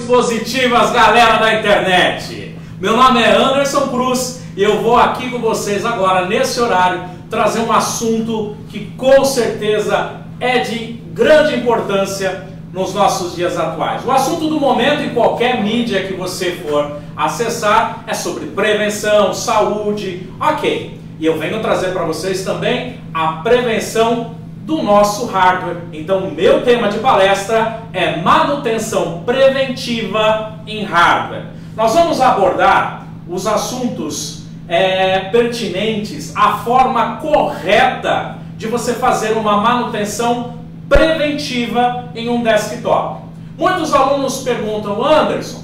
dispositivas, galera da internet! Meu nome é Anderson Cruz e eu vou aqui com vocês agora, nesse horário, trazer um assunto que com certeza é de grande importância nos nossos dias atuais. O assunto do momento em qualquer mídia que você for acessar é sobre prevenção, saúde, ok. E eu venho trazer para vocês também a prevenção do nosso hardware. Então o meu tema de palestra é manutenção preventiva em hardware. Nós vamos abordar os assuntos pertinentes à forma correta de você fazer uma manutenção preventiva em um desktop. Muitos alunos perguntam: Anderson,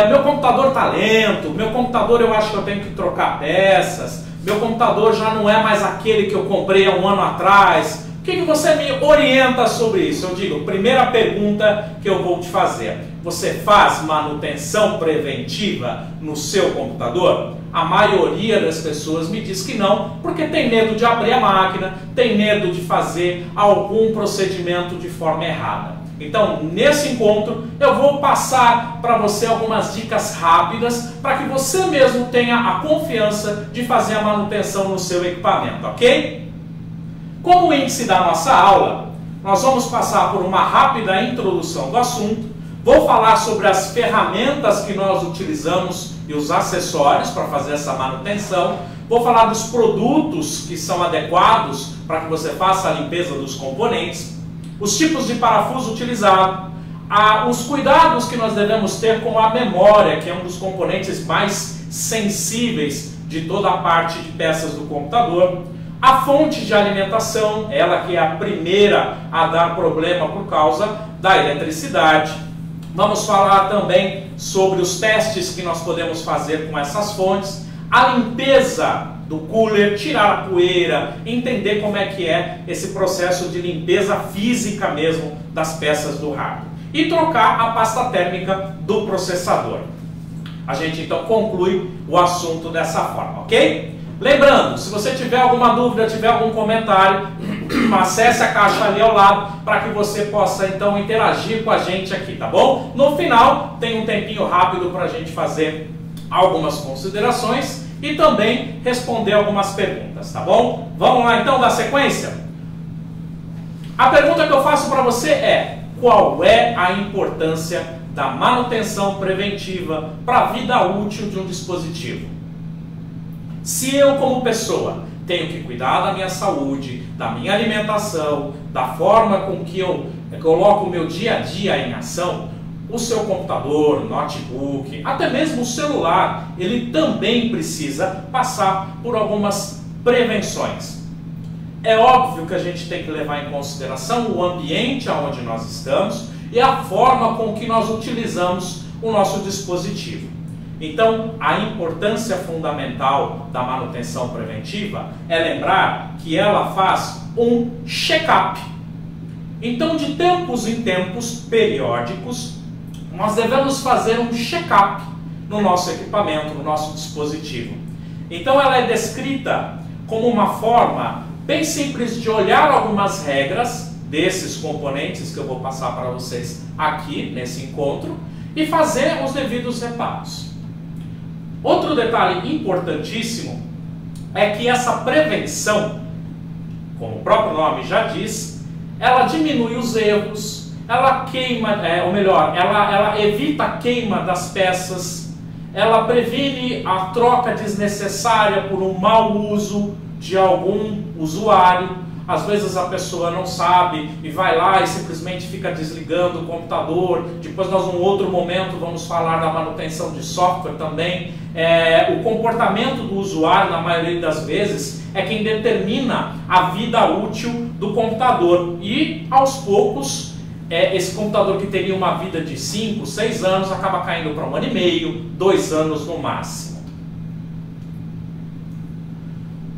meu computador está lento, meu computador eu acho que eu tenho que trocar peças, meu computador já não é mais aquele que eu comprei há um ano atrás. O que você me orienta sobre isso? Eu digo, primeira pergunta que eu vou te fazer: você faz manutenção preventiva no seu computador? A maioria das pessoas me diz que não, porque tem medo de abrir a máquina, tem medo de fazer algum procedimento de forma errada. Então, nesse encontro, eu vou passar para você algumas dicas rápidas para que você mesmo tenha a confiança de fazer a manutenção no seu equipamento, ok? Como índice da nossa aula, nós vamos passar por uma rápida introdução do assunto. Vou falar sobre as ferramentas que nós utilizamos e os acessórios para fazer essa manutenção. Vou falar dos produtos que são adequados para que você faça a limpeza dos componentes, os tipos de parafuso utilizado, os cuidados que nós devemos ter com a memória, que é um dos componentes mais sensíveis de toda a parte de peças do computador, a fonte de alimentação, ela que é a primeira a dar problema por causa da eletricidade. Vamos falar também sobre os testes que nós podemos fazer com essas fontes, a limpeza do cooler, tirar a poeira, entender como é que é esse processo de limpeza física mesmo das peças do hardware e trocar a pasta térmica do processador. A gente então conclui o assunto dessa forma, ok? Lembrando, se você tiver alguma dúvida, tiver algum comentário, acesse a caixa ali ao lado para que você possa então interagir com a gente aqui, tá bom? No final tem um tempinho rápido para a gente fazer algumas considerações e também responder algumas perguntas, tá bom? Vamos lá então dar sequência? A pergunta que eu faço para você é: qual é a importância da manutenção preventiva para a vida útil de um dispositivo? Se eu, como pessoa, tenho que cuidar da minha saúde, da minha alimentação, da forma com que eu coloco o meu dia a dia em ação, o seu computador, notebook, até mesmo o celular, ele também precisa passar por algumas prevenções. É óbvio que a gente tem que levar em consideração o ambiente onde nós estamos e a forma com que nós utilizamos o nosso dispositivo. Então, a importância fundamental da manutenção preventiva é lembrar que ela faz um check-up. Então, de tempos em tempos periódicos, nós devemos fazer um check-up no nosso equipamento, no nosso dispositivo. Então, ela é descrita como uma forma bem simples de olhar algumas regras desses componentes que eu vou passar para vocês aqui nesse encontro e fazer os devidos reparos. Outro detalhe importantíssimo é que essa prevenção, como o próprio nome já diz, ela diminui os erros, ela queima, ela evita a queima das peças, ela previne a troca desnecessária por um mau uso de algum usuário. Às vezes a pessoa não sabe e vai lá e simplesmente fica desligando o computador. Depois nós, num outro momento, vamos falar da manutenção de software também. O comportamento do usuário, na maioria das vezes, é quem determina a vida útil do computador. E, aos poucos, esse computador que teria uma vida de 5, 6 anos, acaba caindo para 1 ano e meio, 2 anos no máximo.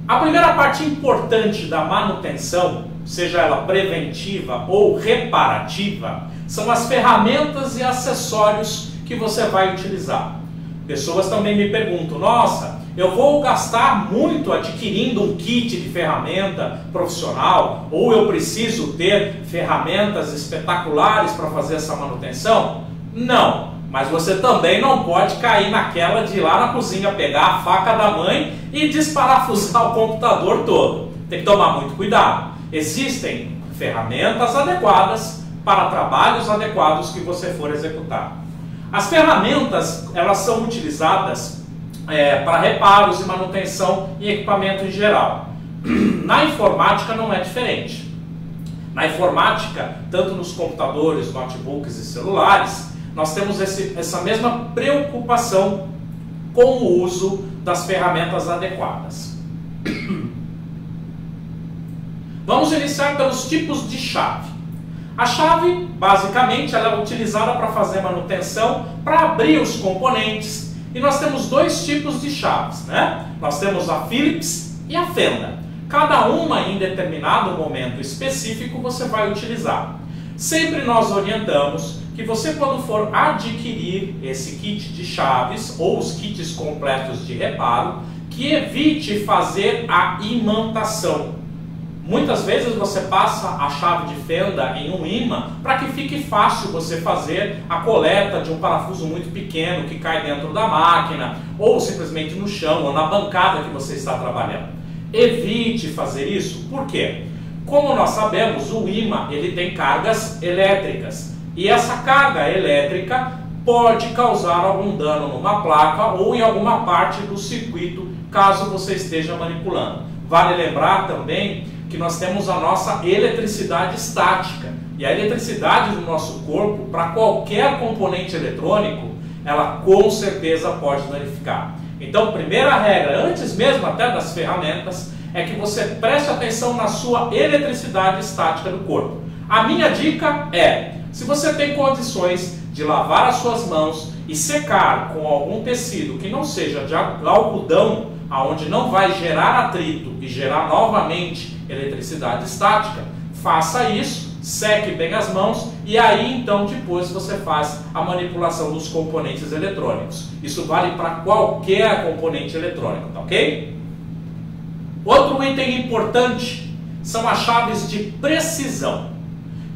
A primeira parte importante da manutenção, seja ela preventiva ou reparativa, são as ferramentas e acessórios que você vai utilizar. Pessoas também me perguntam: nossa, eu vou gastar muito adquirindo um kit de ferramenta profissional, ou eu preciso ter ferramentas espetaculares para fazer essa manutenção? Não. Mas você também não pode cair naquela de ir lá na cozinha, pegar a faca da mãe e desparafusar o computador todo. Tem que tomar muito cuidado. Existem ferramentas adequadas para trabalhos adequados que você for executar. As ferramentas, elas são utilizadas para reparos e manutenção em equipamento em geral. Na informática não é diferente. Na informática, tanto nos computadores, notebooks e celulares, nós temos essa mesma preocupação com o uso das ferramentas adequadas. Vamos iniciar pelos tipos de chave. A chave, basicamente, ela é utilizada para fazer manutenção, para abrir os componentes. E nós temos dois tipos de chaves, né? Nós temos a Phillips e a Fenda. Cada uma, em determinado momento específico, você vai utilizar. Sempre nós orientamos que você, quando for adquirir esse kit de chaves ou os kits completos de reparo, que evite fazer a imantação. Muitas vezes você passa a chave de fenda em um ímã para que fique fácil você fazer a coleta de um parafuso muito pequeno que cai dentro da máquina, ou simplesmente no chão, ou na bancada que você está trabalhando. Evite fazer isso. Por quê? Como nós sabemos, o ímã ele tem cargas elétricas. E essa carga elétrica pode causar algum dano numa placa ou em alguma parte do circuito, caso você esteja manipulando. Vale lembrar também que nós temos a nossa eletricidade estática. E a eletricidade do nosso corpo, para qualquer componente eletrônico, ela com certeza pode danificar. Então, primeira regra, antes mesmo até das ferramentas, é que você preste atenção na sua eletricidade estática do corpo. A minha dica é, se você tem condições de lavar as suas mãos e secar com algum tecido que não seja de algodão, aonde não vai gerar atrito e gerar novamente eletricidade estática, faça isso, seque bem as mãos e aí então depois você faz a manipulação dos componentes eletrônicos. Isso vale para qualquer componente eletrônico, tá ok? Outro item importante são as chaves de precisão.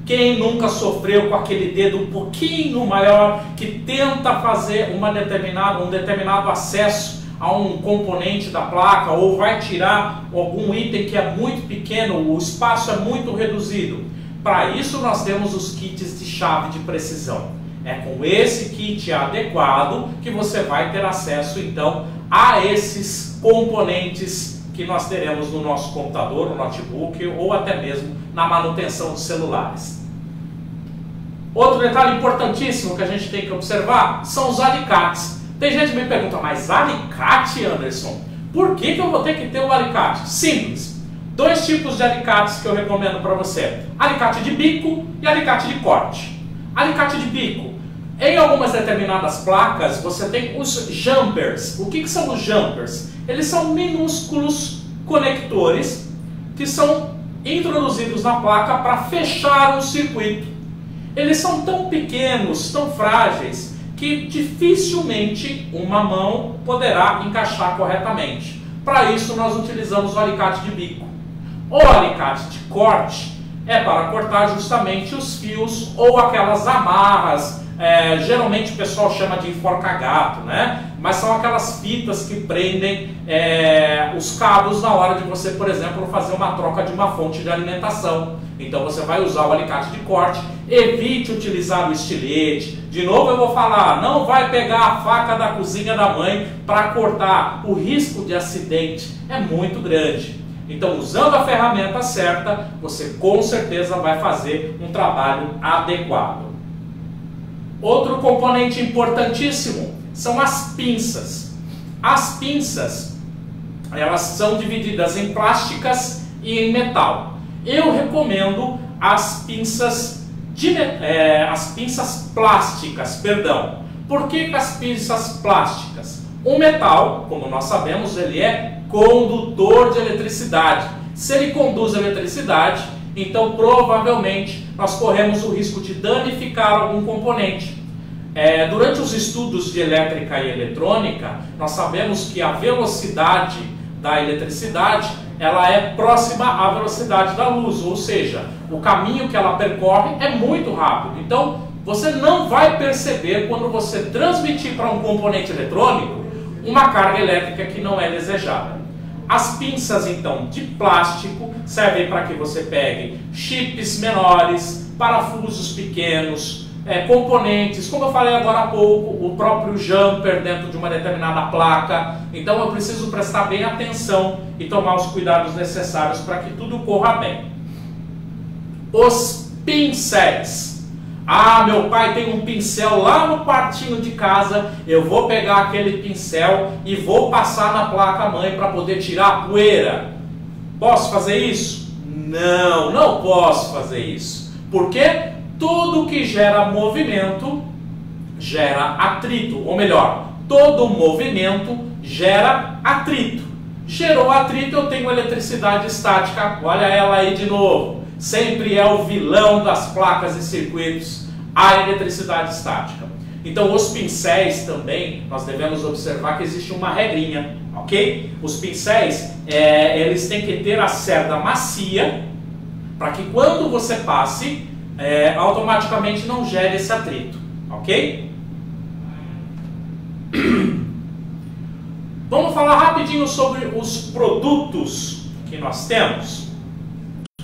Quem nunca sofreu com aquele dedo um pouquinho maior que tenta fazer um determinado acesso a um componente da placa ou vai tirar algum item que é muito pequeno, o espaço é muito reduzido? Para isso nós temos os kits de chave de precisão. É com esse kit adequado que você vai ter acesso então a esses componentes que nós teremos no nosso computador, no notebook ou até mesmo na manutenção dos celulares. Outro detalhe importantíssimo que a gente tem que observar são os alicates. Tem gente que me pergunta, mas alicate, Anderson? Por que eu vou ter que ter o alicate? Simples. Dois tipos de alicates que eu recomendo para você. Alicate de bico e alicate de corte. Alicate de bico. Em algumas determinadas placas você tem os jumpers. O que são os jumpers? Eles são minúsculos conectores que são introduzidos na placa para fechar um circuito. Eles são tão pequenos, tão frágeis, que dificilmente uma mão poderá encaixar corretamente. Para isso nós utilizamos o alicate de bico. O alicate de corte é para cortar justamente os fios ou aquelas amarras. Geralmente o pessoal chama de enforca-gato, né? Mas são aquelas fitas que prendem os cabos na hora de você, por exemplo, fazer uma troca de uma fonte de alimentação. Então você vai usar o alicate de corte, evite utilizar o estilete. De novo eu vou falar, não vai pegar a faca da cozinha da mãe para cortar. O risco de acidente é muito grande. Então, usando a ferramenta certa, você com certeza vai fazer um trabalho adequado. Outro componente importantíssimo são as pinças. As pinças, elas são divididas em plásticas e em metal. Eu recomendo as pinças plásticas, perdão. Por que as pinças plásticas? O metal, como nós sabemos, ele é condutor de eletricidade. Se ele conduz eletricidade, então provavelmente nós corremos o risco de danificar algum componente. Durante os estudos de elétrica e eletrônica, nós sabemos que a velocidade da eletricidade ela é próxima à velocidade da luz, ou seja, o caminho que ela percorre é muito rápido. Então, você não vai perceber quando você transmitir para um componente eletrônico uma carga elétrica que não é desejada. As pinças, então, de plástico servem para que você pegue chips menores, parafusos pequenos, componentes, como eu falei agora há pouco, o próprio jumper dentro de uma determinada placa. Então eu preciso prestar bem atenção e tomar os cuidados necessários para que tudo corra bem. Os pincéis. Ah, meu pai tem um pincel lá no quartinho de casa, eu vou pegar aquele pincel e vou passar na placa-mãe para poder tirar a poeira. Posso fazer isso? Não, não posso fazer isso. Por quê? Tudo que gera movimento gera atrito, ou melhor, todo movimento gera atrito. Gerou atrito, eu tenho eletricidade estática, olha ela aí de novo. Sempre é o vilão das placas e circuitos, a eletricidade estática. Então os pincéis também, nós devemos observar que existe uma regrinha, ok? Os pincéis, eles têm que ter a cerda macia, para que quando você passe, automaticamente não gere esse atrito, ok? Vamos falar rapidinho sobre os produtos que nós temos.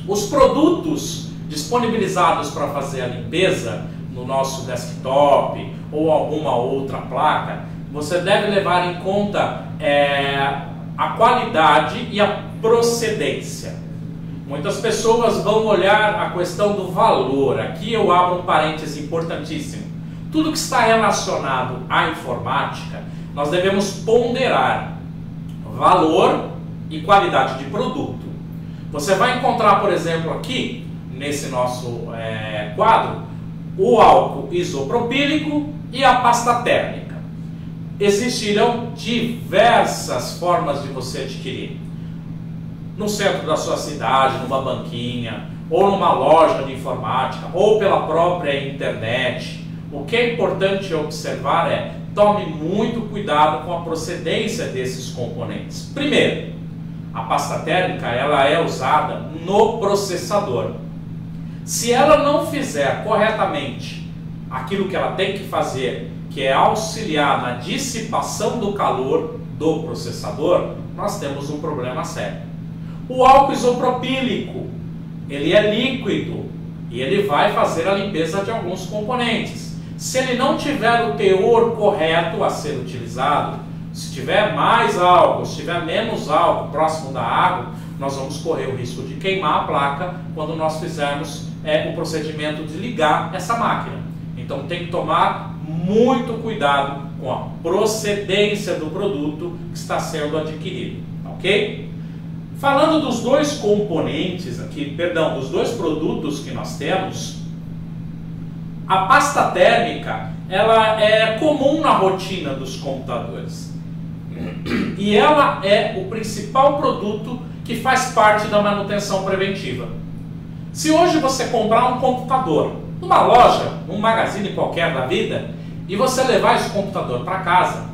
Os produtos disponibilizados para fazer a limpeza no nosso desktop ou alguma outra placa, você deve levar em conta a qualidade e a procedência. Muitas pessoas vão olhar a questão do valor. Aqui eu abro um parêntese importantíssimo. Tudo que está relacionado à informática, nós devemos ponderar valor e qualidade de produto. Você vai encontrar, por exemplo, aqui, nesse nosso quadro, o álcool isopropílico e a pasta térmica. Existirão diversas formas de você adquirir. No centro da sua cidade, numa banquinha, ou numa loja de informática, ou pela própria internet. O que é importante observar tome muito cuidado com a procedência desses componentes. Primeiro, a pasta térmica ela é usada no processador. Se ela não fizer corretamente aquilo que ela tem que fazer, que é auxiliar na dissipação do calor do processador, nós temos um problema sério. O álcool isopropílico, ele é líquido e ele vai fazer a limpeza de alguns componentes. Se ele não tiver o teor correto a ser utilizado, se tiver mais álcool, se tiver menos álcool próximo da água, nós vamos correr o risco de queimar a placa quando nós fizermos o procedimento de ligar essa máquina. Então tem que tomar muito cuidado com a procedência do produto que está sendo adquirido, ok? Falando dos dois componentes aqui, perdão, dos dois produtos que nós temos, a pasta térmica, ela é comum na rotina dos computadores. E ela é o principal produto que faz parte da manutenção preventiva. Se hoje você comprar um computador numa loja, num magazine qualquer da vida, e você levar esse computador para casa,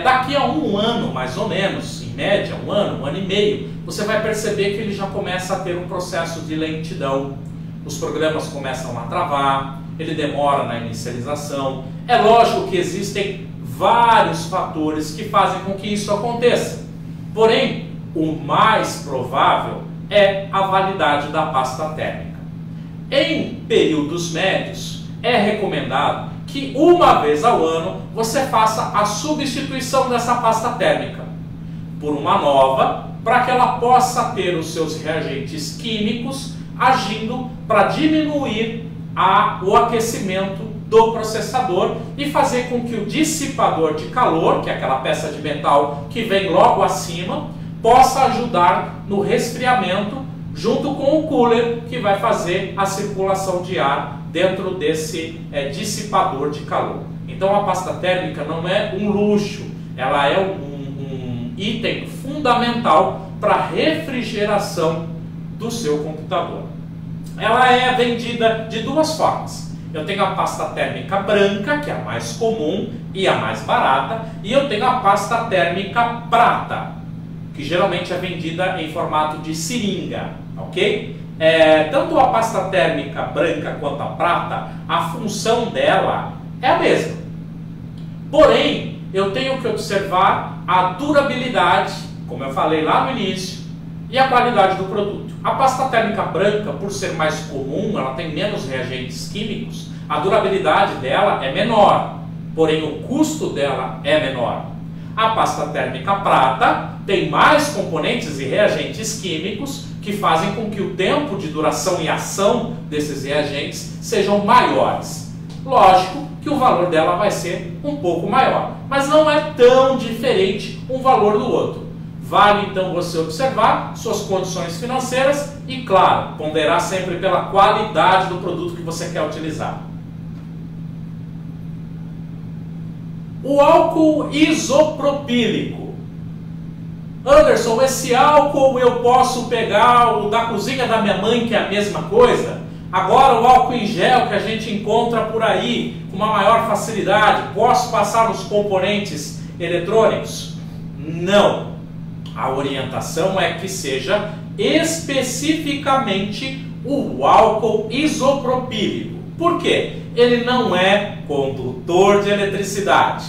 daqui a um ano mais ou menos, em média um ano e meio, você vai perceber que ele já começa a ter um processo de lentidão. Os programas começam a travar, ele demora na inicialização. É lógico que existem vários fatores que fazem com que isso aconteça. Porém, o mais provável é a validade da pasta térmica. Em períodos médios, é recomendado que uma vez ao ano você faça a substituição dessa pasta térmica por uma nova, para que ela possa ter os seus reagentes químicos agindo para diminuir o aquecimento do processador e fazer com que o dissipador de calor, que é aquela peça de metal que vem logo acima, possa ajudar no resfriamento junto com o cooler que vai fazer a circulação de ar dentro desse dissipador de calor. Então a pasta térmica não é um luxo, ela é um item fundamental para a refrigeração do seu computador. Ela é vendida de duas formas. Eu tenho a pasta térmica branca, que é a mais comum e a mais barata, e eu tenho a pasta térmica prata, que geralmente é vendida em formato de seringa, ok? tanto a pasta térmica branca quanto a prata, a função dela é a mesma. Porém, eu tenho que observar a durabilidade, como eu falei lá no início, e a qualidade do produto. A pasta térmica branca, por ser mais comum, ela tem menos reagentes químicos, a durabilidade dela é menor, porém o custo dela é menor. A pasta térmica prata tem mais componentes e reagentes químicos que fazem com que o tempo de duração e ação desses reagentes sejam maiores. Lógico que o valor dela vai ser um pouco maior, mas não é tão diferente um valor do outro. Vale então você observar suas condições financeiras e, claro, ponderar sempre pela qualidade do produto que você quer utilizar. O álcool isopropílico. Anderson, esse álcool eu posso pegar o da cozinha da minha mãe, que é a mesma coisa? Agora o álcool em gel que a gente encontra por aí com uma maior facilidade, posso passar nos componentes eletrônicos? Não. A orientação é que seja especificamente o álcool isopropílico. Por quê? Ele não é condutor de eletricidade.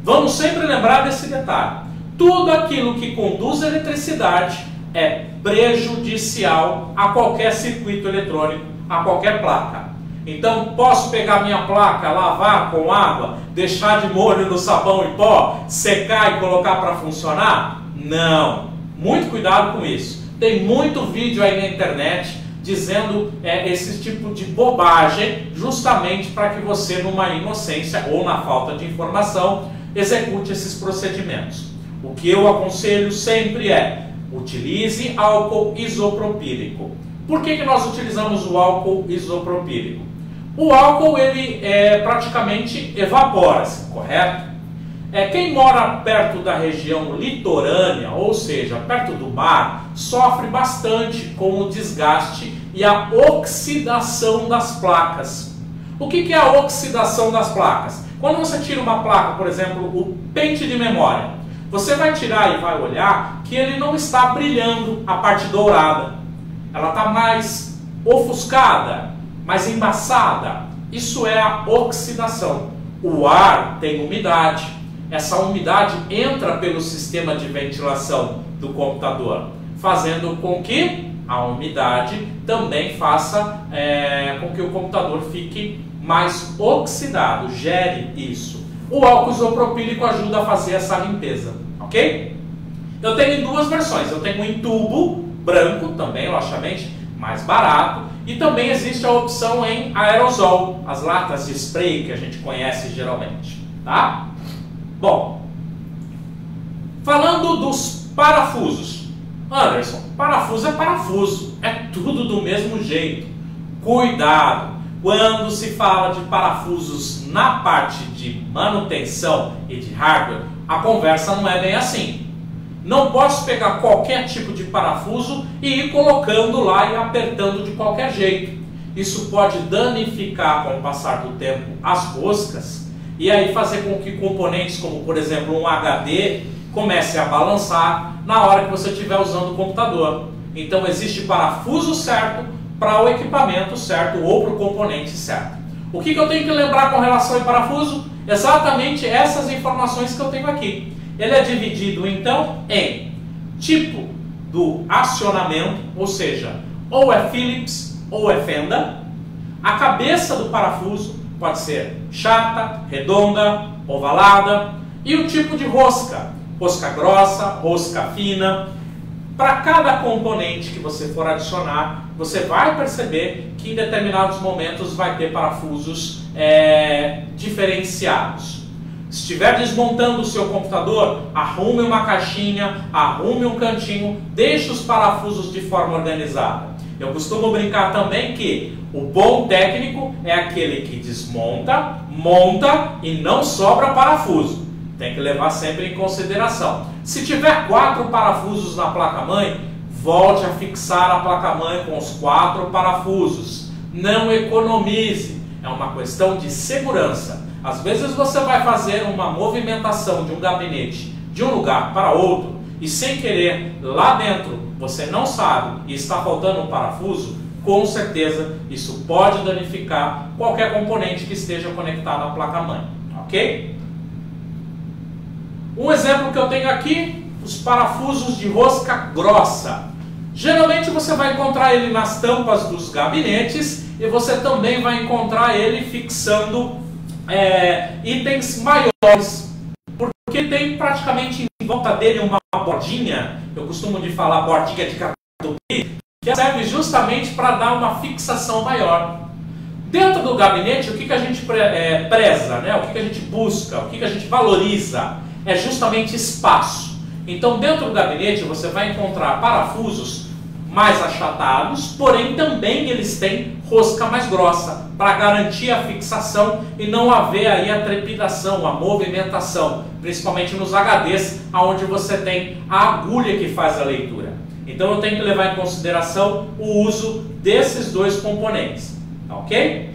Vamos sempre lembrar desse detalhe. Tudo aquilo que conduz eletricidade é prejudicial a qualquer circuito eletrônico, a qualquer placa. Então, posso pegar minha placa, lavar com água, deixar de molho no sabão em pó, secar e colocar para funcionar? Não. Muito cuidado com isso. Tem muito vídeo aí na internet dizendo esse tipo de bobagem, justamente para que você, numa inocência ou na falta de informação, execute esses procedimentos. O que eu aconselho sempre é: utilize álcool isopropílico. Por que nós utilizamos o álcool isopropílico? O álcool ele praticamente evapora-se, correto? Quem mora perto da região litorânea, ou seja, perto do mar, sofre bastante com o desgaste e a oxidação das placas. O que é a oxidação das placas? Quando você tira uma placa, por exemplo, o pente de memória, você vai tirar e vai olhar que ele não está brilhando a parte dourada. Ela está mais ofuscada, mais embaçada. Isso é a oxidação. O ar tem umidade. Essa umidade entra pelo sistema de ventilação do computador, fazendo com que a umidade também faça com que o computador fique mais oxidado, gere isso. O álcool isopropílico ajuda a fazer essa limpeza, ok? Eu tenho duas versões. Eu tenho em tubo branco, também logicamente mais barato, e também existe a opção em aerosol, as latas de spray que a gente conhece geralmente, tá? Bom, falando dos parafusos. Anderson, parafuso é parafuso, é tudo do mesmo jeito. Cuidado, quando se fala de parafusos na parte de manutenção e de hardware, a conversa não é bem assim. Não posso pegar qualquer tipo de parafuso e ir colocando lá e apertando de qualquer jeito. Isso pode danificar com o passar do tempo as roscas, e aí fazer com que componentes como, por exemplo, um HD comece a balançar na hora que você estiver usando o computador. Então existe parafuso certo para o equipamento certo ou para o componente certo. O que eu tenho que lembrar com relação ao parafuso? Exatamente essas informações que eu tenho aqui. Ele é dividido então em tipo do acionamento, ou seja, ou é Phillips ou é fenda. A cabeça do parafuso pode ser chata, redonda, ovalada. E o tipo de rosca, rosca grossa, rosca fina. Para cada componente que você for adicionar, você vai perceber que em determinados momentos vai ter parafusos diferenciados. Se estiver desmontando o seu computador, arrume uma caixinha, arrume um cantinho, deixe os parafusos de forma organizada. Eu costumo brincar também que o bom técnico é aquele que desmonta, monta e não sobra parafuso. Tem que levar sempre em consideração. Se tiver 4 parafusos na placa-mãe, volte a fixar a placa-mãe com os 4 parafusos. Não economize. É uma questão de segurança. Às vezes você vai fazer uma movimentação de um gabinete de um lugar para outro e sem querer, lá dentro, você não sabe e está faltando um parafuso, com certeza isso pode danificar qualquer componente que esteja conectado à placa-mãe, ok? Um exemplo que eu tenho aqui, os parafusos de rosca grossa. Geralmente você vai encontrar ele nas tampas dos gabinetes e você também vai encontrar ele fixando itens maiores, porque tem praticamente em volta dele uma bordinha, eu costumo de falar bordinha de cartão, que serve justamente para dar uma fixação maior. Dentro do gabinete, o que a gente preza, né? O que a gente busca, o que a gente valoriza é justamente espaço. Então, dentro do gabinete, você vai encontrar parafusos mais achatados, porém também eles têm rosca mais grossa, para garantir a fixação e não haver aí a trepidação, a movimentação, principalmente nos HDs, onde você tem a agulha que faz a leitura. Então eu tenho que levar em consideração o uso desses dois componentes, ok?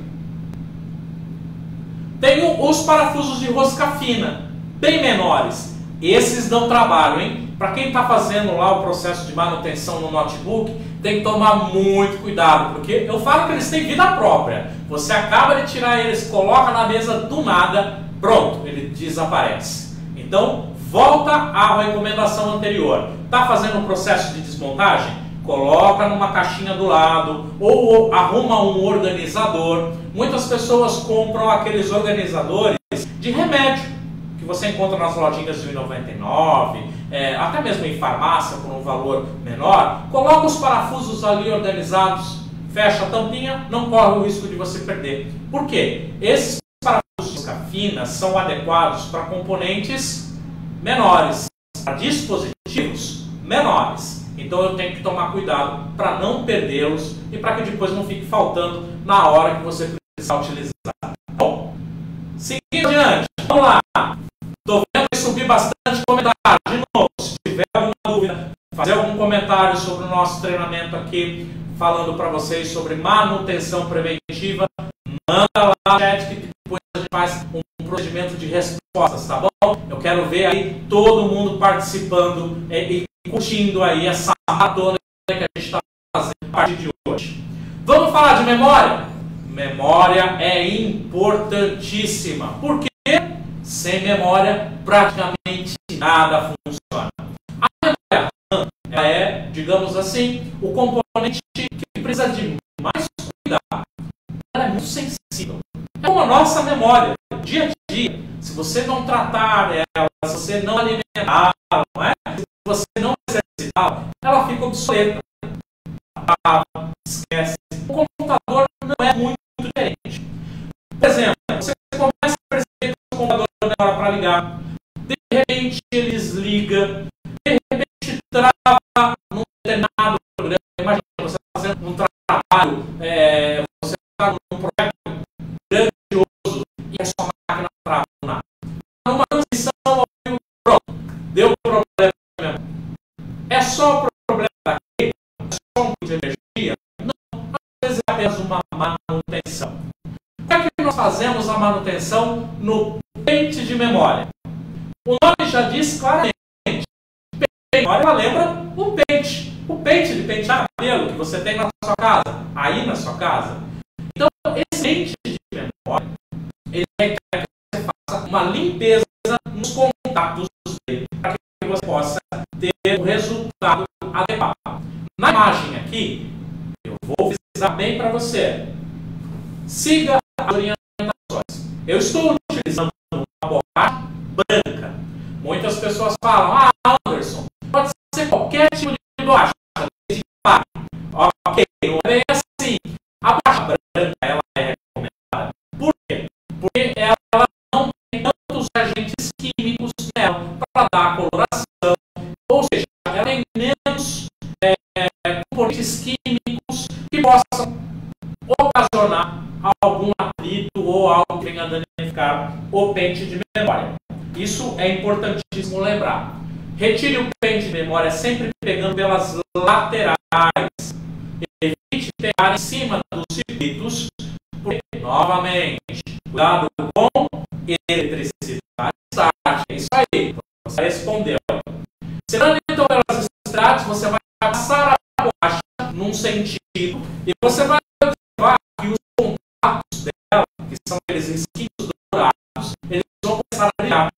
Tenho os parafusos de rosca fina, bem menores. Esses dão trabalho, hein? Para quem está fazendo lá o processo de manutenção no notebook, tem que tomar muito cuidado, porque eu falo que eles têm vida própria. Você acaba de tirar eles, coloca na mesa do nada, pronto, ele desaparece. Então, volta à recomendação anterior. Está fazendo o processo de desmontagem? Coloca numa caixinha do lado, ou arruma um organizador. Muitas pessoas compram aqueles organizadores de remédio, que você encontra nas lojinhas de R$ 1,99, até mesmo em farmácia por um valor menor. Coloca os parafusos ali organizados, fecha a tampinha, não corre o risco de você perder. Por quê? Esses parafusos de rosca fina são adequados para componentes menores, para dispositivos menores. Então eu tenho que tomar cuidado para não perdê-los e para que depois não fique faltando na hora que você precisar utilizar. Bom, seguindo adiante, vamos lá. Estou vendo que subir bastante comentário. De novo, se tiver alguma dúvida, fazer algum comentário sobre o nosso treinamento aqui, falando para vocês sobre manutenção preventiva, manda lá no chat que depois a gente faz um procedimento de respostas, tá bom? Eu quero ver aí todo mundo participando e curtindo aí essa maratona que a gente está fazendo a partir de hoje. Vamos falar de memória? Memória é importantíssima. Por quê? Sem memória, praticamente nada funciona. A memória RAM é, digamos assim, o componente que precisa de mais cuidado. Ela é muito sensível. É como a nossa memória, dia a dia. Se você não tratar ela, se você não alimentá-la, não é? Se você não exercitá-la, ela fica obsoleta. Esquece. O computador não é muito diferente. Por exemplo, você começa a perceber que o computador demora para ligar, de repente ele desliga, de repente trava num determinado programa. Imagina você fazendo um trabalho, você está num projeto grandioso e a sua máquina trava do nada. Uma transição, pronto, deu problema mesmo. É só o problema daqui? É só um pouco de energia? Não, às vezes é apenas uma manutenção. Como é que nós fazemos a manutenção no pente de memória? O nome já diz claramente. Pente de memória, ela lembra um pente. O pente de pentear cabelo que você tem na sua casa, aí na sua casa. Então, esse pente de memória, ele requer que você faça uma limpeza nos contatos dele, para que você possa ter um resultado adequado. Na imagem aqui, eu vou avisar bem para você. Siga as orientações. Eu estou utilizando uma borracha branca. Muitas pessoas falam, Anderson, pode ser qualquer tipo de borracha. Ok, não é bem assim. A borracha branca, ela é recomendada. Por quê? Porque ela não tem tantos agentes químicos nela para dar a coloração. Ou seja, ela tem menos componentes químicos que possam ocasionar algum atrito ou algo que venha a danificar o pente de memória. Isso é importantíssimo lembrar. Retire o pente de memória sempre pegando pelas laterais. Evite pegar em cima dos circuitos, porque, novamente, cuidado com eletricidade. É isso aí, você respondeu. Segurando então pelas estradas, você vai passar a borracha num sentido E você vai observar que os contatos dela, que são aqueles risquinhos dourados, eles vão começar a brilhar.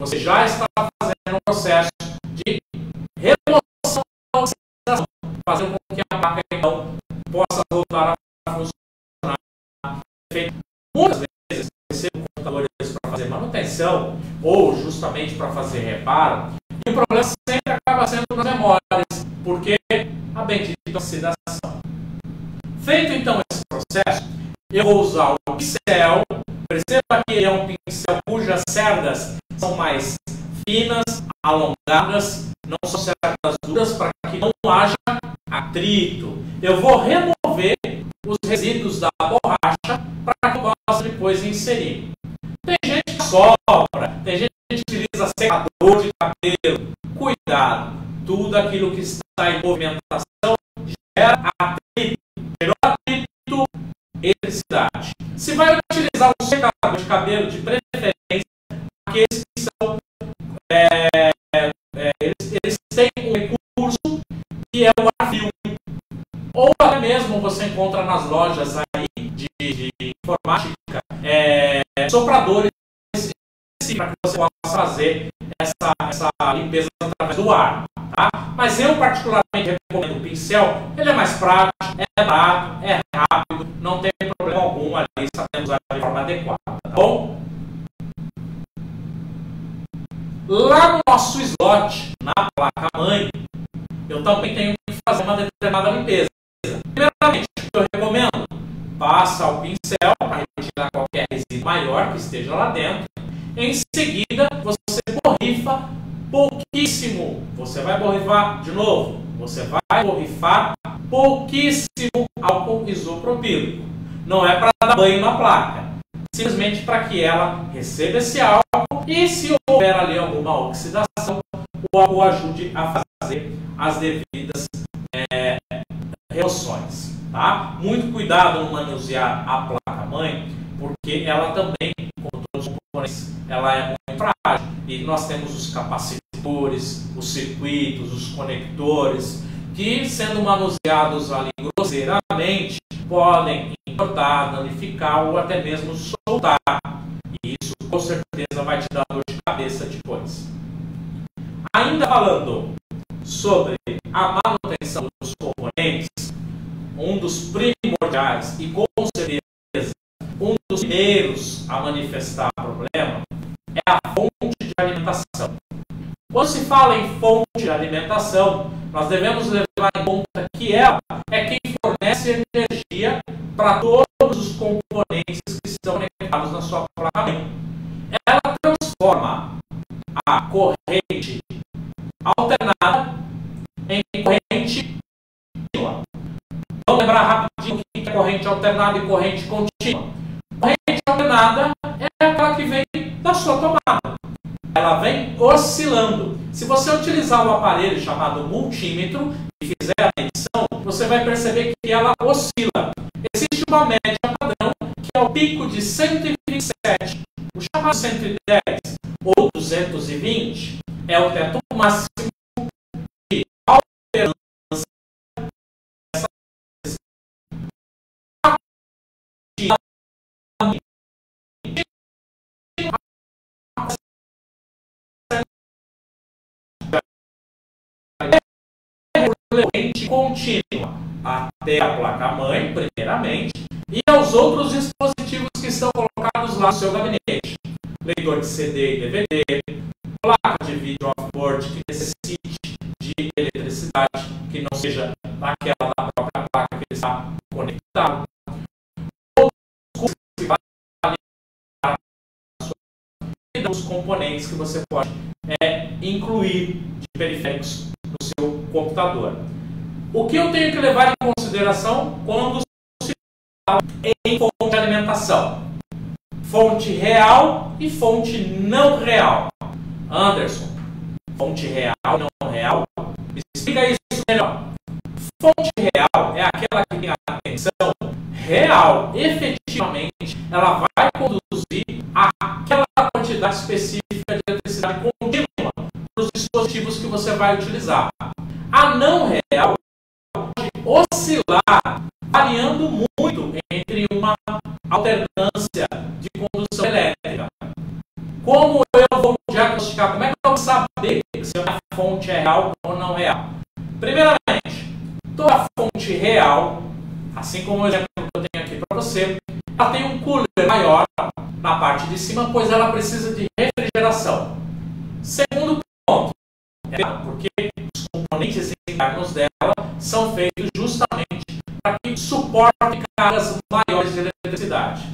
Você já está fazendo um processo de remoção da oxidação, fazendo com que a placa então possa voltar a funcionar. Muitas vezes eu recebo computadores para fazer manutenção ou justamente para fazer reparo, e o problema sempre acaba sendo nas memórias, porque a bendita oxidação. Feito então esse processo, eu vou usar o pincel. Perceba que ele é um pincel cujas cerdas são mais finas, alongadas, não são cerdas duras, para que não haja atrito. Eu vou remover os resíduos da borracha para que eu possa depois inserir. Tem gente que sopra, tem gente que utiliza secador de cabelo. Cuidado, tudo aquilo que está em movimentação gera atrito. Gerou atrito, eletricidade. Se vai utilizar um secador de cabelo, de preferência, aqueles que são eles têm um recurso que é o ar-fio. Ou até mesmo você encontra nas lojas aí de informática sopradores para que você possa fazer essa limpeza através do ar. Tá? Mas eu particularmente recomendo o pincel. Ele é mais prático, é barato, é rápido, não tem problema algum ali, sabendo usar de forma adequada. Tá bom? Lá no nosso slot, na placa-mãe, eu também tenho que fazer uma determinada limpeza. Primeiramente, o que eu recomendo? Passa o pincel para retirar qualquer resíduo maior que esteja lá dentro. Em seguida, você borrifa pouquíssimo. Você vai borrifar de novo. Você vai borrifar pouquíssimo álcool isopropílico. Não é para dar banho na placa. Simplesmente para que ela receba esse álcool e, se houver ali alguma oxidação, o álcool ajude a fazer as devidas remoções. Tá? Muito cuidado no manusear a placa-mãe, porque ela também, como todos os componentes, ela é muito frágil. E nós temos os capacitores, os circuitos, os conectores, que, sendo manuseados ali grosseiramente, podem entortar, danificar ou até mesmo soltar. E isso com certeza vai te dar dor de cabeça depois. Ainda falando sobre a manutenção dos componentes, um dos primordiais e com certeza um dos primeiros a manifestar problema é a fonte de alimentação. Quando se fala em fonte de alimentação, nós devemos levar em conta que ela é quem fornece energia para todos os componentes que estão conectados na sua placa-mãe. Ela transforma a corrente alternada em corrente contínua. Vamos lembrar rapidinho o que é corrente alternada e corrente contínua. Corrente alternada é aquela que vem da sua tomada. Ela vem oscilando. Se você utilizar o aparelho chamado multímetro e fizer a medição, você vai perceber que ela oscila. Existe uma média padrão, que é o pico de 127. O chamado 110 ou 220 é o teto máximo de alterância dessa corrente contínua até a placa-mãe, primeiramente, e aos outros dispositivos que estão colocados lá no seu gabinete. Leitor de CD e DVD, placa de vídeo off-board que necessite de eletricidade, que não seja aquela da própria placa que está conectada. Outros que valem os componentes que você pode incluir de periféricos no seu computador. O que eu tenho que levar em consideração quando se fala em fonte de alimentação? Fonte real e fonte não real. Anderson, fonte real e não real? Me explica isso melhor. Fonte real é aquela que tem a tensão real. Efetivamente, ela vai conduzir àquela quantidade específica de eletricidade contínua para os dispositivos que você vai utilizar. A não real pode oscilar variando muito entre uma alternância de condução elétrica. Como eu vou diagnosticar? Como é que eu vou saber se a minha fonte é real ou não real? Primeiramente, toda fonte real, assim como o exemplo que eu tenho aqui para você, ela tem um cooler maior na parte de cima, pois ela precisa de refrigeração. Segundo ponto, porque os componentes internos dela são feitos justamente para que suportem cargas maiores de eletricidade.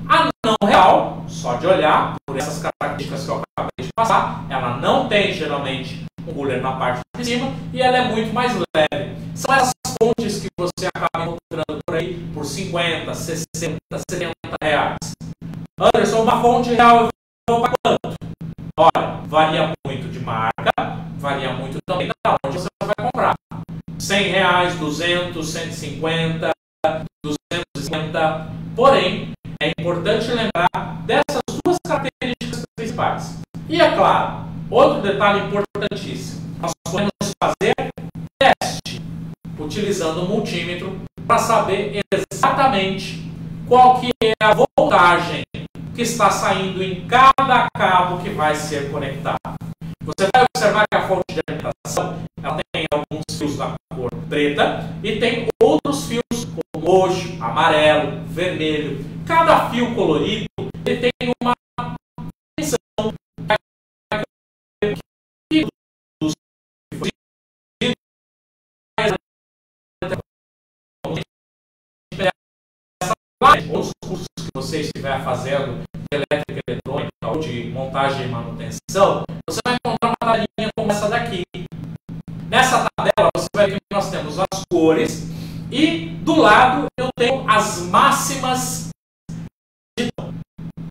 A não real, só de olhar, por essas características que eu acabei de passar, ela não tem geralmente um cooler na parte de cima e ela é muito mais leve. São essas fontes que você acaba encontrando por aí por 50, 60, 70 reais. Anderson, uma fonte real eu vou para quanto? Olha, varia muito de marca, varia muito também da onde você vai comprar. 100 reais, 200, 150, 250. Porém, é importante lembrar dessas duas características principais. E é claro, outro detalhe importantíssimo. Nós podemos fazer teste utilizando o multímetro para saber exatamente qual que é a voltagem que está saindo em cada cabo que vai ser conectado. Você vai observar que a fonte de alimentação ela tem alguns fios da cor preta e tem outros fios como roxo, amarelo, vermelho. Cada fio colorido ele tem uma tensão dos os cursos que você estiver fazendo de elétrica eletrônica ou de montagem e manutenção, você vai encontrar uma tabelinha como essa daqui. Nessa tabela você vai ver que nós temos as cores e do lado eu tenho as máximas de tom.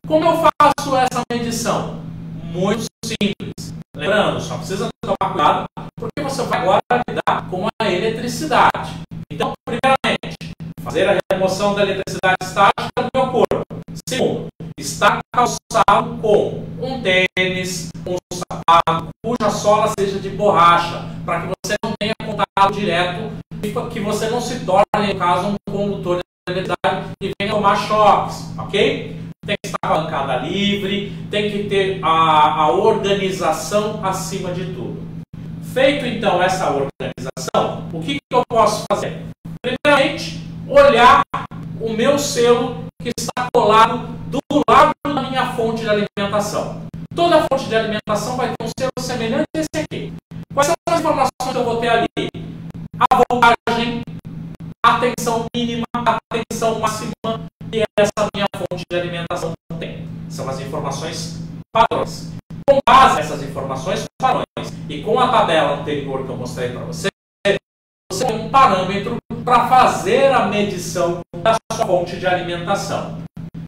Como eu faço essa medição? Muito simples. Lembrando, só precisa tomar cuidado porque você vai agora lidar com a eletricidade. Então, primeiramente, fazer a remoção da eletricidade estática do meu corpo. Segundo, estar calçado com um tênis, um sapato, cuja sola seja de borracha, para que você não tenha contato direto e que você não se torne, no caso, um condutor de eletricidade e venha tomar choques, ok? Tem que estar com a bancada livre, tem que ter a organização acima de tudo. Feito então essa organização, o que eu posso fazer? Primeiramente, olhar o meu selo que está colado do lado da minha fonte de alimentação. Toda fonte de alimentação vai ter um selo semelhante a esse aqui. Quais são as informações que eu vou ter ali? A voltagem, a tensão mínima, a tensão máxima e essa minha fonte de alimentação tem. São as informações padrões. Com base nessas informações padrões e com a tabela anterior que eu mostrei para você, você tem um parâmetro para fazer a medição da sua fonte de alimentação.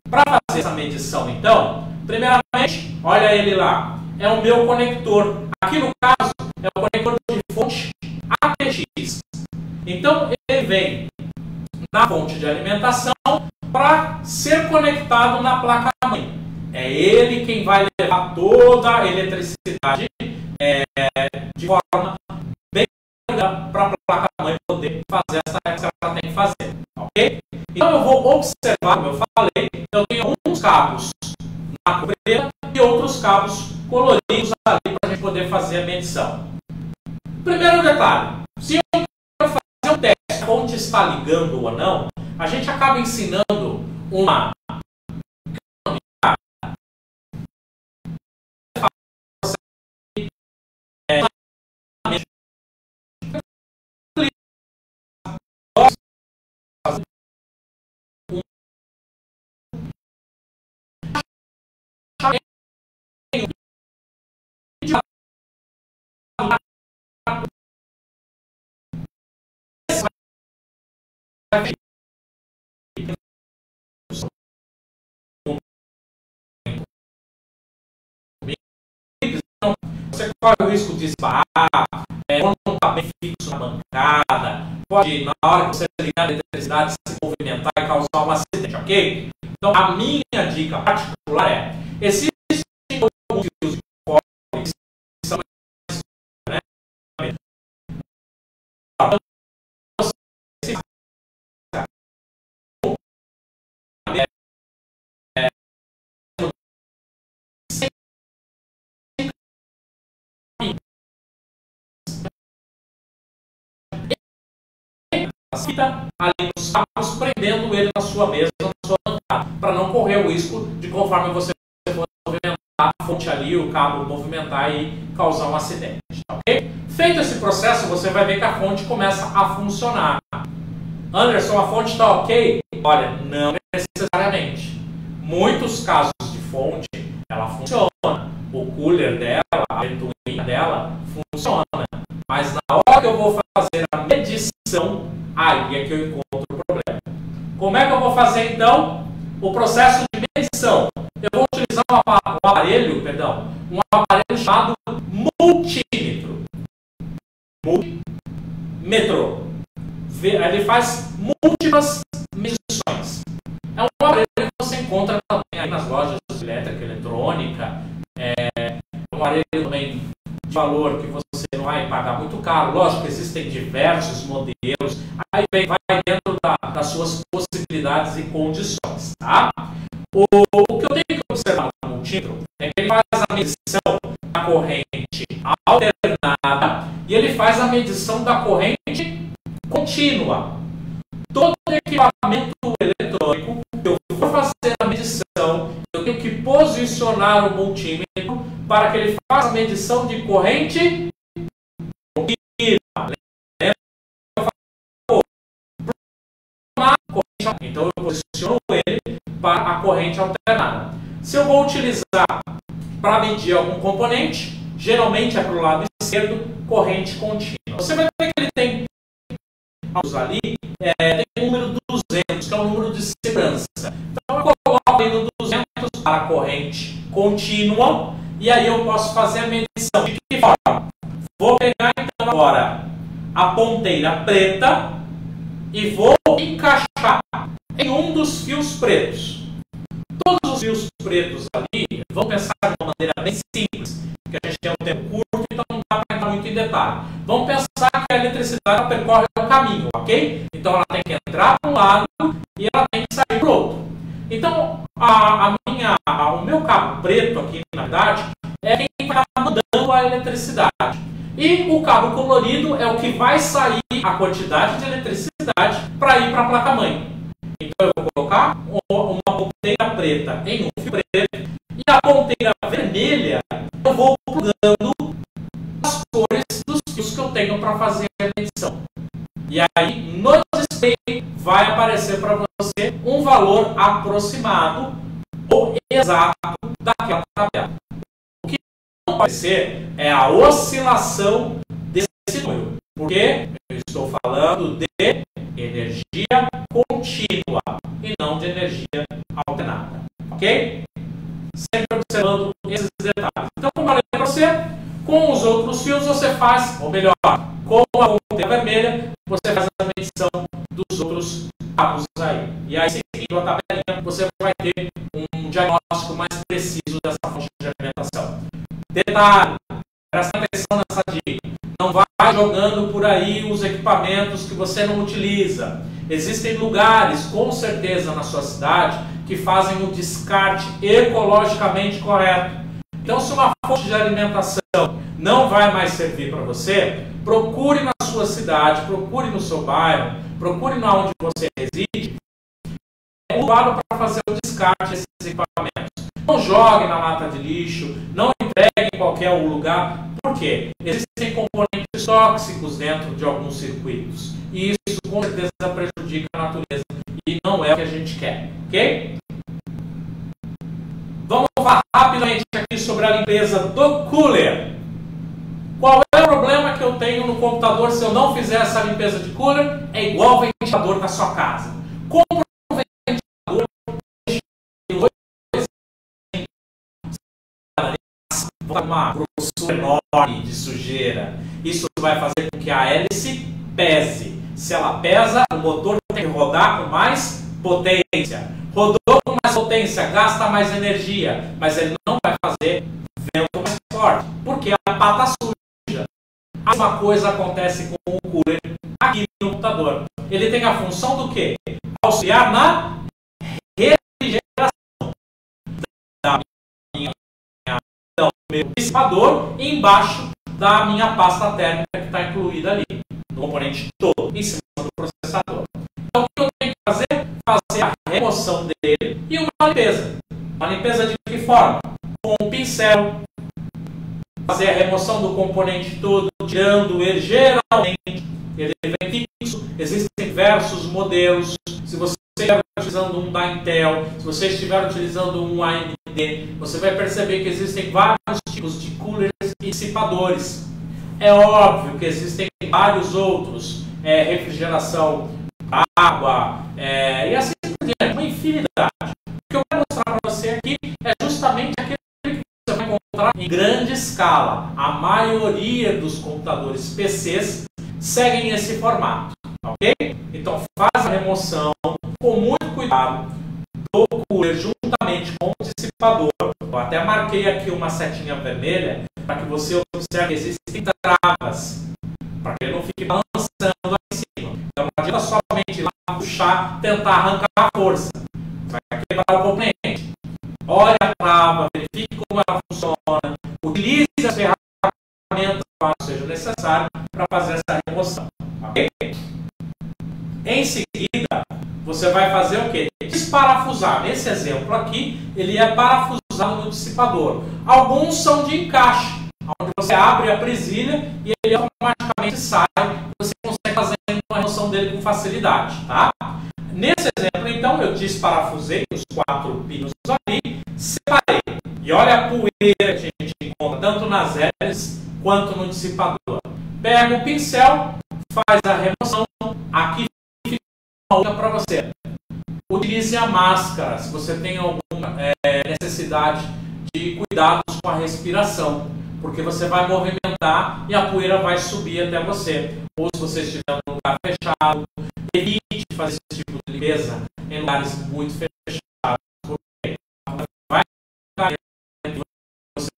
Para fazer essa medição, então, primeiramente, olha ele lá, é o meu conector. Aqui no caso, é o conector de fonte ATX. Então, ele vem na fonte de alimentação para ser conectado na placa-mãe. É ele quem vai levar toda a eletricidade de forma bem para a placa-mãe poder fazer essa tarefa que ela tem que fazer. Ok? Então eu vou observar, como eu falei, eu tenho alguns cabos na cor preta e outros cabos coloridos ali para a gente poder fazer a medição. Primeiro detalhe, se eu quero fazer um teste, a fonte está ligando ou não, a gente acaba ensinando uma você corre o risco de esbarrar, quando não está bem fixo na bancada, pode, na hora que você ligar a eletricidade, se movimentar e causar um acidente, ok? Então, a minha dica particular é, existem alguns fios de cobre que são fita ali nos cabos, prendendo ele na sua mesa, na sua bancada, para não correr o risco de, conforme você for movimentar a fonte ali, o cabo movimentar e causar um acidente, ok? Feito esse processo, você vai ver que a fonte começa a funcionar. Anderson, a fonte está ok? Olha, não necessariamente. Muitos casos de fonte, ela funciona. O cooler dela, a ventoinha dela, funciona. Mas na hora que eu vou fazer a medição, aí é que eu encontro o problema. Como é que eu vou fazer, então, o processo de medição? Eu vou utilizar um aparelho chamado multímetro. Multímetro. Ele faz múltiplas medições. É um aparelho que você encontra também aí nas lojas de elétrica, eletrônica. É um aparelho também de valor que você não vai pagar muito caro. Lógico que existem diversos modelos. Aí vai dentro das suas possibilidades e condições. Tá? O que eu tenho que observar no multímetro é que ele faz a medição da corrente alternada e ele faz a medição da corrente contínua. Todo equipamento eletrônico que eu for fazer a medição, eu tenho que posicionar o multímetro para que ele faça a medição de corrente contínua. Então eu posiciono ele para a corrente alternada. Se eu vou utilizar para medir algum componente, geralmente é para o lado esquerdo, corrente contínua. Você vai ver que ele tem ali, tem o número 200, que é o número de segurança. Então eu coloco aí no 200 para a corrente contínua e aí eu posso fazer a medição. De que forma? Vou pegar então agora a ponteira preta e vou encaixar em um dos fios pretos. Todos os fios pretos ali, vamos pensar de uma maneira bem simples, que a gente tem um tempo curto, então não dá para entrar muito em detalhe. Vamos pensar que a eletricidade percorre um caminho, ok? Então ela tem que entrar para um lado e ela tem que sair para o outro. Então o meu cabo preto aqui, na verdade, é quem está mandando a eletricidade. E o cabo colorido é o que vai sair a quantidade de eletricidade para ir para a placa-mãe. Então eu vou colocar uma ponteira preta em um fio preto e a ponteira vermelha eu vou plugando as cores dos fios que eu tenho para fazer a medição. E aí no display vai aparecer para você um valor aproximado ou exato daquela tabela. O que não pode ser é a oscilação desse número, porque eu estou falando de energia contínua e não de energia alternada, ok? Sempre observando esses detalhes. Então, como eu falei para você, com os outros fios você faz, ou melhor, com a ponteira vermelha, você faz a medição dos outros cabos aí. E aí, seguindo a tabelinha, você vai ter um diagnóstico mais preciso dessa fonte de alimentação. Detalhe, presta atenção nessa dica. Não vai jogando por aí os equipamentos que você não utiliza. Existem lugares, com certeza, na sua cidade, que fazem o descarte ecologicamente correto. Então, se uma fonte de alimentação não vai mais servir para você, procure na sua cidade, procure no seu bairro, procure na onde você reside, um lugar para fazer o descarte desses equipamentos. Não jogue na lata de lixo, não entregue em qualquer lugar. Por quê? Existem componentes tóxicos dentro de alguns circuitos. E isso com certeza prejudica a natureza e não é o que a gente quer. Ok? Vamos falar rapidamente aqui sobre a limpeza do cooler. Qual é o problema que eu tenho no computador se eu não fizer essa limpeza de cooler? É igual o ventilador da sua casa. Compre um ventilador, uma grossura enorme de sujeira. Isso vai fazer com que a hélice pese. Se ela pesa, o motor tem que rodar com mais potência. Rodou com mais potência, gasta mais energia, mas ele não vai fazer vento mais forte, porque a pata suja. A mesma coisa acontece com o cooler aqui no computador. Ele tem a função do quê? Auxiliar na refrigeração da minha do meu dissipador embaixo da minha pasta térmica que está incluída ali, no componente todo, em cima do processador. processador. Então, o que eu tenho que fazer? Fazer a remoção dele e uma limpeza. Uma limpeza de que forma? Com um pincel, fazer a remoção do componente todo, tirando ele geralmente. Ele vem fixo, existem diversos modelos. Se você estiver utilizando um da Intel, se você estiver utilizando um AMD, você vai perceber que existem vários tipos de coolers e dissipadores. É óbvio que existem vários outros, refrigeração, água, e assim por diante, uma infinidade. O que eu quero mostrar para você aqui é justamente aquele que você vai encontrar em grande escala. A maioria dos computadores PCs seguem esse formato, ok? Então faz a remoção com muito cuidado do cooler juntamente com o dissipador. Eu até marquei aqui uma setinha vermelha para que você observe que existem travas, para que ele não fique balançando lá em cima. Então não adianta somente ir lá puxar, tentar arrancar a força. Vai quebrar o componente. Olhe a trava, verifique como ela funciona, utilize as ferramentas que seja necessário para fazer essa remoção. Okay? Em seguida, você vai fazer o quê? Desparafusar. Nesse exemplo aqui, ele é parafusado no dissipador. Alguns são de encaixe, onde você abre a presilha e ele automaticamente sai. Você consegue fazer a remoção dele com facilidade. Tá? Nesse exemplo, então, eu desparafusei os 4 pinos ali, separei. E olha a poeira que a gente encontra, tanto nas hélices quanto no dissipador. Pega o pincel, faz a remoção. Aqui fica uma dica para você. Utilize a máscara se você tem alguma necessidade de cuidados com a respiração, porque você vai movimentar e a poeira vai subir até você. Ou se você estiver num lugar fechado, evite fazer esse tipo de limpeza em lugares muito fechados. Porque vai você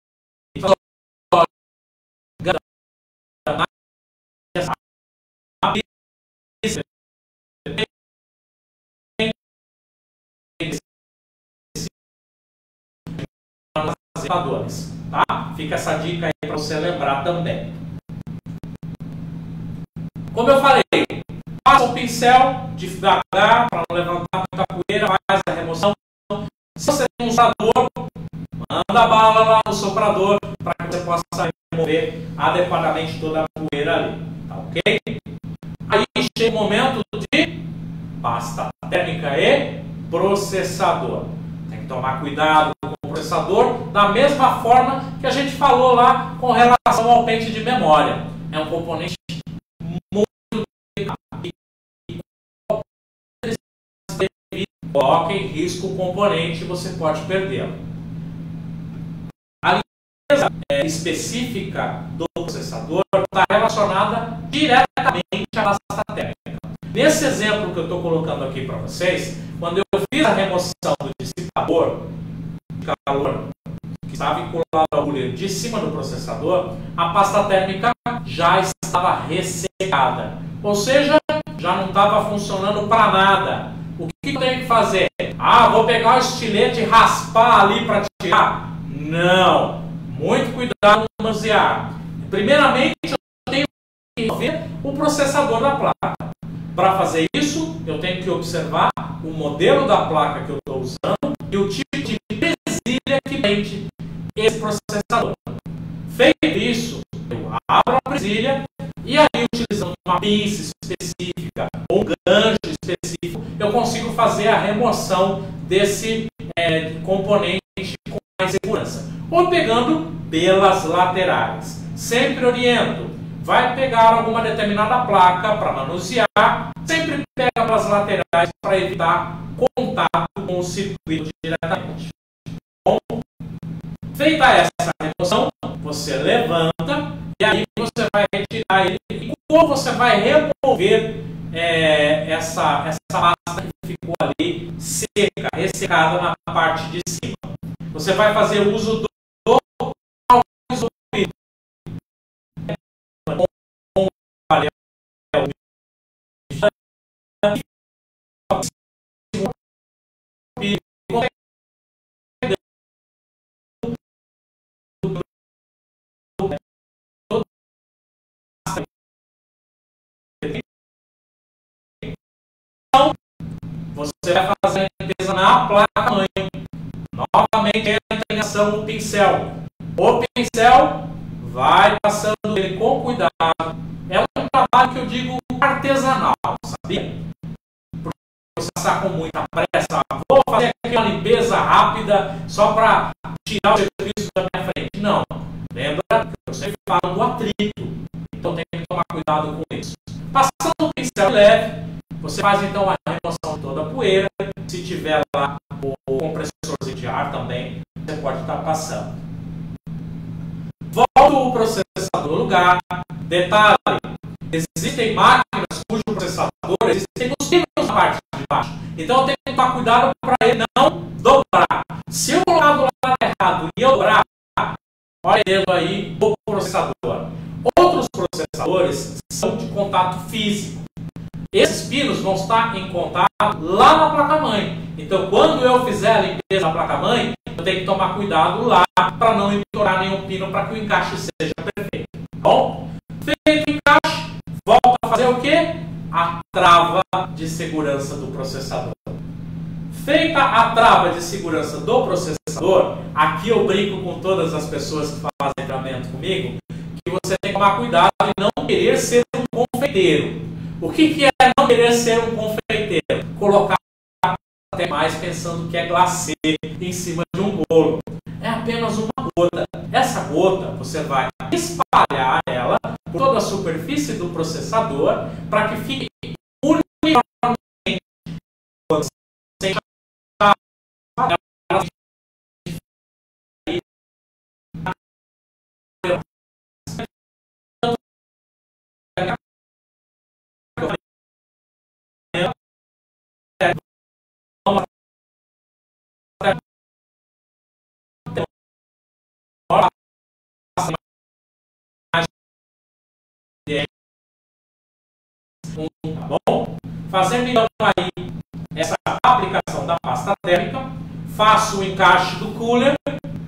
tá? Fica essa dica aí para você lembrar também. Como eu falei, passa o pincel devagar para não levantar muita poeira, faz a remoção. Se você tem um soprador, manda a bala lá no soprador para que você possa remover adequadamente toda a poeira ali. Tá ok? Aí chega o momento de pasta térmica e processador. Tem que tomar cuidado com o processador, da mesma forma que a gente falou lá com relação ao pente de memória. É um componente muito delicado. Coloque em risco o componente e você pode perdê-lo. A limpeza específica do processador está relacionada diretamente à pasta térmica. Nesse exemplo que eu estou colocando aqui para vocês, quando eu fiz a remoção do dissipador de calor que estava vinculado ao cooler de cima do processador, a pasta térmica já estava ressecada. Ou seja, já não estava funcionando para nada. O que eu tenho que fazer? Ah, vou pegar o estilete e raspar ali para tirar? Não! Muito cuidado no manusear. Primeiramente, eu tenho que ver o processador da placa. Para fazer isso, eu tenho que observar o modelo da placa que eu estou usando e o tipo de presilha que prende esse processador. Feito isso, eu abro a presilha e aí, utilizando uma pinça específica ou um gancho específico, eu consigo fazer a remoção desse componente com mais segurança. Ou pegando pelas laterais. Sempre oriento. Vai pegar alguma determinada placa para manusear, sempre pega pelas laterais para evitar contato com o circuito diretamente. Bom, feita essa remoção, você levanta e aí você vai retirar ele. E como você vai remover essa pasta que ficou ali seca, ressecada na parte de cima? Você vai fazer uso do você vai fazer a limpeza na placa-mãe. Novamente entra em ação o pincel. O pincel vai passando ele com cuidado. É um trabalho que eu digo artesanal, sabia? Porque você passar com muita pressa, vou fazer aqui uma limpeza rápida só para tirar o serviço da minha frente. Não. Lembra que eu sempre falo do atrito. Então tem que tomar cuidado com isso. Passando o pincel leve, você faz então a remoção de toda a poeira. Se tiver lá o compressorzinho de ar também, você pode estar passando. Volta o processador no lugar. Detalhe, existem máquinas cujo processador existem nos pinos na parte de baixo. Então eu tenho que tomar cuidado para ele não dobrar. Se eu colocar do lado errado e eu dobrar, olha ele aí o processador. Outros processadores são de contato físico. Esses pinos vão estar em contato lá na placa-mãe. Então, quando eu fizer a limpeza da placa-mãe, eu tenho que tomar cuidado lá para não estourar nenhum pino para que o encaixe seja perfeito. Tá bom? Feito o encaixe, volta a fazer o quê? A trava de segurança do processador. Feita a trava de segurança do processador, aqui eu brinco com todas as pessoas que fazem treinamento comigo, que você tem que tomar cuidado e não querer ser um confeiteiro. O que é não querer ser um confeiteiro? Colocar até mais pensando que é glacê em cima de um bolo. É apenas uma gota. Essa gota você vai espalhar ela por toda a superfície do processador para que fique uniformemente sem tá bom? Fazendo então aí essa aplicação da pasta térmica, faço o encaixe do cooler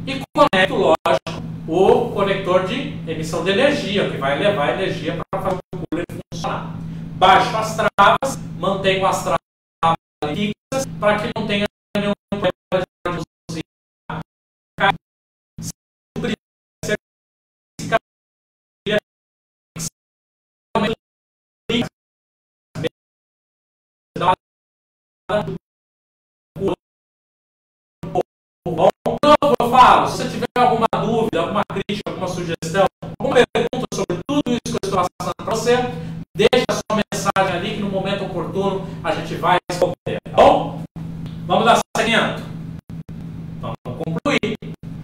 e conecto, lógico, o conector de emissão de energia, que vai levar energia para fazer o cooler funcionar. Baixo as travas, mantenho as travas fixas para que não tenha nenhum problema de cozinhar. Eu falo, se você tiver alguma dúvida, alguma crítica, alguma sugestão, alguma pergunta sobre tudo isso que eu estou passando para você, deixa a sua mensagem ali que no momento oportuno a gente vai responder, tá bom? Vamos dar seguimento. Vamos concluir.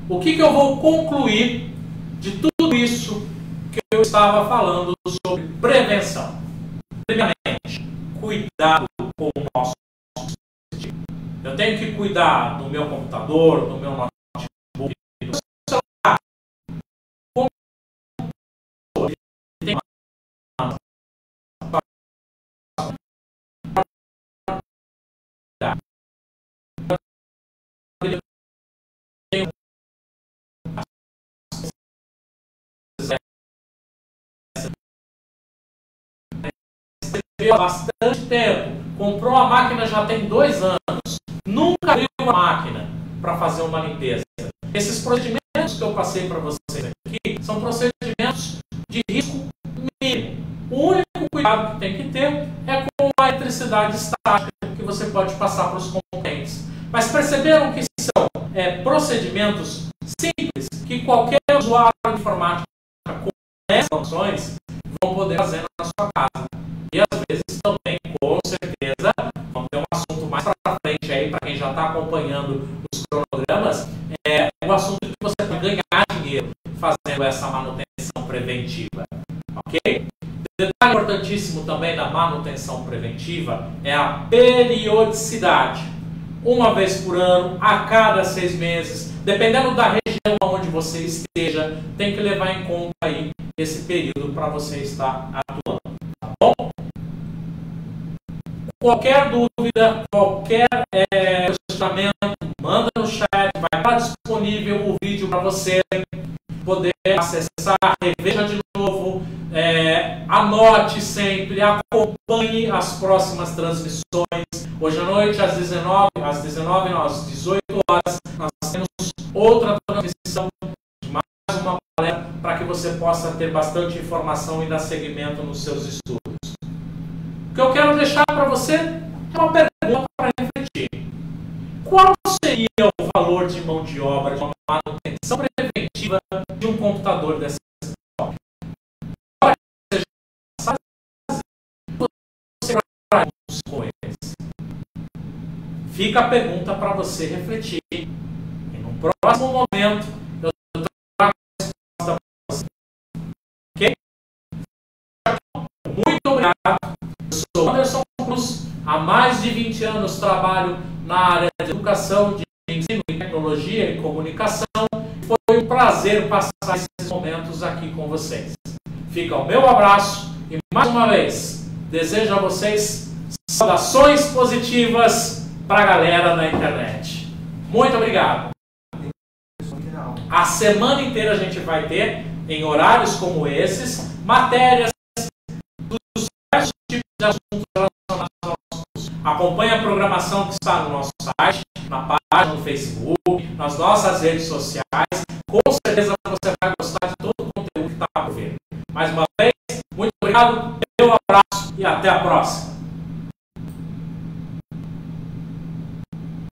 O que eu vou concluir de tudo isso que eu estava falando sobre prevenção? Primeiramente, cuidado com o nosso dispositivo. Eu tenho que cuidar do meu computador, do meu notebook, do meu celular. Tem há bastante tempo, comprou a máquina já tem 2 anos, nunca abriu uma máquina para fazer uma limpeza. Esses procedimentos que eu passei para vocês aqui são procedimentos de risco mínimo. O único cuidado que tem que ter é com a eletricidade estática que você pode passar para os componentes. Mas perceberam que são procedimentos simples que qualquer usuário de informática com essas funções vão poder fazer na sua casa. E às vezes também, com certeza, vamos ter um assunto mais para frente aí, para quem já está acompanhando os cronogramas, é um assunto que você vai ganhar dinheiro fazendo essa manutenção preventiva. Ok? Detalhe importantíssimo também da manutenção preventiva é a periodicidade. Uma vez por ano, a cada 6 meses, dependendo da região onde você esteja, tem que levar em conta aí esse período para você estar atuando. Tá bom? Qualquer dúvida, qualquer questionamento, manda no chat, vai estar disponível o vídeo para você poder acessar, reveja de novo, anote sempre, acompanhe as próximas transmissões. Hoje à noite, às 19 não, às 18 horas, nós temos outra transmissão de mais uma palestra para que você possa ter bastante informação e dar seguimento nos seus estudos. O que eu quero deixar para você é uma pergunta para refletir. Qual seria o valor de mão de obra de uma manutenção preventiva de um computador dessa história? Com eles. Fica a pergunta para você refletir. E no próximo momento eu trago a resposta para você. Ok? Muito obrigado. Eu sou Anderson Cruz. Há mais de 20 anos trabalho na área de educação, de ensino e tecnologia e comunicação. Foi um prazer passar esses momentos aqui com vocês. Fica o meu abraço e mais uma vez desejo a vocês saudações positivas para a galera na internet. Muito obrigado. A semana inteira a gente vai ter, em horários como esses, matérias dos diversos tipos de assuntos relacionados ao nosso curso. Acompanhe a programação que está no nosso site, na página do Facebook, nas nossas redes sociais. Com certeza você vai gostar de todo o conteúdo que está por vir. Mais uma vez, muito obrigado, meu abraço e até a próxima.